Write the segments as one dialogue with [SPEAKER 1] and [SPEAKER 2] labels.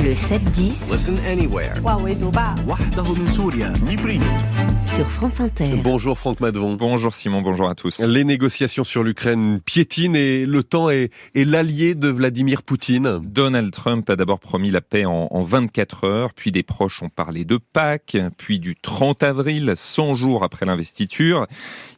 [SPEAKER 1] Le 7-10
[SPEAKER 2] Listen anywhere.
[SPEAKER 1] sur France Inter.
[SPEAKER 3] Bonjour Franck Madvon.
[SPEAKER 4] Bonjour Simon, bonjour à tous.
[SPEAKER 3] Les négociations sur l'Ukraine piétinent et l'OTAN est l'allié de Vladimir Poutine.
[SPEAKER 4] Donald Trump a d'abord promis la paix en 24 heures, puis des proches ont parlé de Pâques, puis du 30 avril, 100 jours après l'investiture.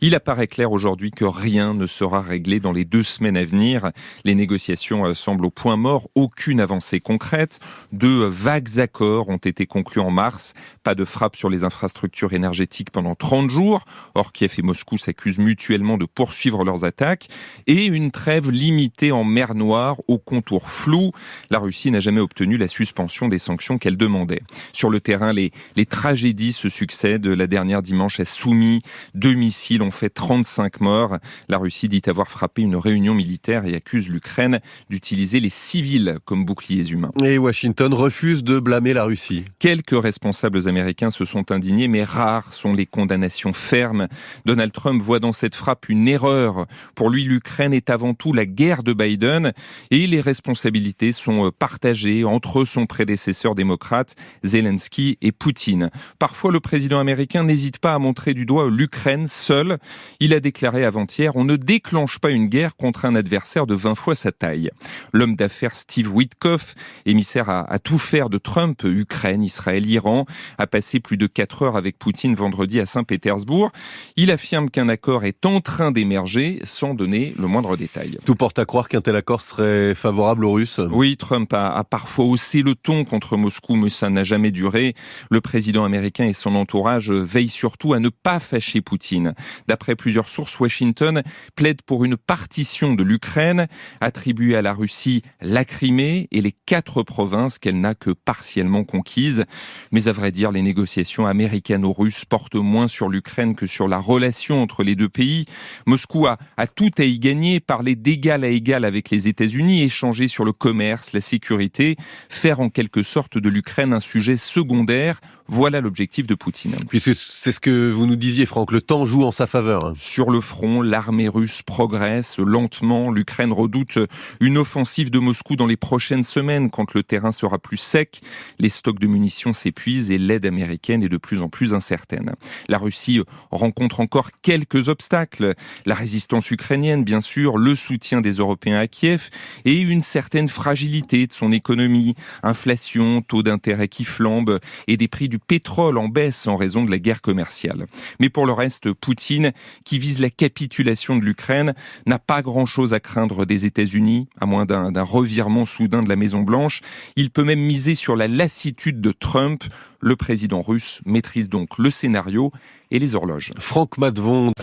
[SPEAKER 4] Il apparaît clair aujourd'hui que rien ne sera réglé dans les 2 semaines à venir. Les négociations semblent au point mort, aucune avancée concrète. 2 vagues accords ont été conclus en mars. Pas de frappe sur les infrastructures énergétiques pendant 30 jours. Or, Kiev et Moscou s'accusent mutuellement de poursuivre leurs attaques. Et une trêve limitée en mer Noire, aux contours flous. La Russie n'a jamais obtenu la suspension des sanctions qu'elle demandait. Sur le terrain, les tragédies se succèdent. La dernière dimanche à Soumy, 2 missiles ont fait 35 morts. La Russie dit avoir frappé une réunion militaire et accuse l'Ukraine d'utiliser les civils comme boucliers humains.
[SPEAKER 3] Et Washington refuse de blâmer la Russie.
[SPEAKER 4] Quelques responsables américains se sont indignés, mais rares sont les condamnations fermes. Donald Trump voit dans cette frappe une erreur. Pour lui, l'Ukraine est avant tout la guerre de Biden et les responsabilités sont partagées entre son prédécesseur démocrate, Zelensky, et Poutine. Parfois, le président américain n'hésite pas à montrer du doigt l'Ukraine seule. Il a déclaré avant-hier « On ne déclenche pas une guerre contre un adversaire de 20 fois sa taille ». L'homme d'affaires Steve Witkoff, émissaire à tout faire de Trump, Ukraine, Israël, Iran, a passé plus de 4 heures avec Poutine vendredi à Saint-Pétersbourg. Il affirme qu'un accord est en train d'émerger sans donner le moindre détail.
[SPEAKER 3] Tout porte à croire qu'un tel accord serait favorable aux Russes.
[SPEAKER 4] Oui, Trump a parfois haussé le ton contre Moscou, mais ça n'a jamais duré. Le président américain et son entourage veillent surtout à ne pas fâcher Poutine. D'après plusieurs sources, Washington plaide pour une partition de l'Ukraine, attribuer à la Russie la Crimée et les 4 provinces qu'elle n'a que partiellement conquises. Mais à vrai dire, les négociations américano-russes portent moins sur l'Ukraine que sur la relation entre les 2 pays. Moscou a tout à y gagner, parler d'égal à égal avec les États-Unis, échanger sur le commerce, la sécurité, faire en quelque sorte de l'Ukraine un sujet secondaire. Voilà l'objectif de Poutine.
[SPEAKER 3] Puisque c'est ce que vous nous disiez, Franck, le temps joue en sa faveur.
[SPEAKER 4] Sur le front, l'armée russe progresse lentement. L'Ukraine redoute une offensive de Moscou dans les prochaines semaines quand le terrain sera plus sec. Les stocks de munitions s'épuisent et l'aide américaine est de plus en plus incertaine. La Russie rencontre encore quelques obstacles. La résistance ukrainienne, bien sûr, le soutien des Européens à Kiev et une certaine fragilité de son économie. Inflation, taux d'intérêt qui flambent et des prix du pétrole en baisse en raison de la guerre commerciale. Mais pour le reste, Poutine, qui vise la capitulation de l'Ukraine, n'a pas grand-chose à craindre des États-Unis, à moins d'un revirement soudain de la Maison-Blanche. Il peut même miser sur la lassitude de Trump. Le président russe maîtrise donc le scénario et les horloges.
[SPEAKER 3] Franck Madvon.